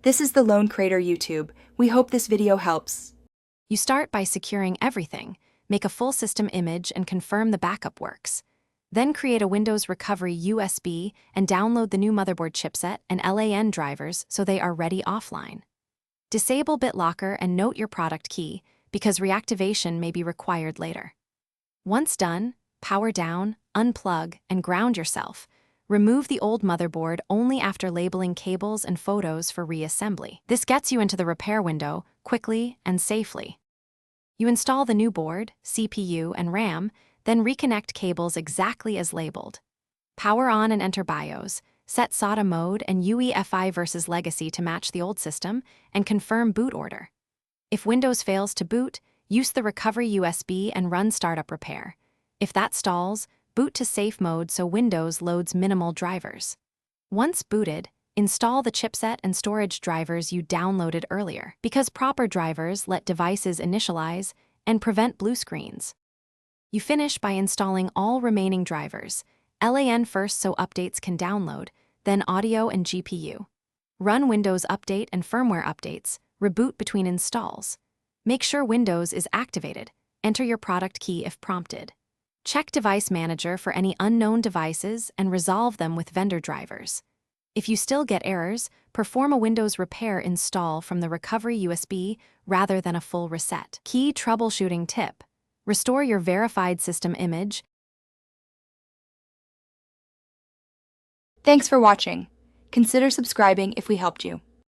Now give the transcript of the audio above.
This is the Lone Crater YouTube. We hope this video helps. You start by securing everything, make a full system image and confirm the backup works. Then create a Windows Recovery USB and download the new motherboard chipset and LAN drivers so they are ready offline. Disable BitLocker and note your product key because reactivation may be required later. Once done, power down, unplug, and ground yourself. Remove the old motherboard only after labeling cables and photos for reassembly. This gets you into the repair window quickly and safely. You install the new board, CPU, and RAM, then reconnect cables exactly as labeled. Power on and enter BIOS, set SATA mode and UEFI versus legacy to match the old system, and confirm boot order. If Windows fails to boot, use the recovery USB and run startup repair. If that stalls, boot to safe mode so Windows loads minimal drivers. Once booted, install the chipset and storage drivers you downloaded earlier, because proper drivers let devices initialize and prevent blue screens. You finish by installing all remaining drivers, LAN first so updates can download, then audio and GPU. Run Windows Update and firmware updates, reboot between installs. Make sure Windows is activated, enter your product key if prompted. Check Device Manager for any unknown devices and resolve them with vendor drivers. If you still get errors, perform a Windows repair install from the recovery USB rather than a full reset. Key troubleshooting tip: restore your verified system image. Thanks for watching. Consider subscribing if we helped you.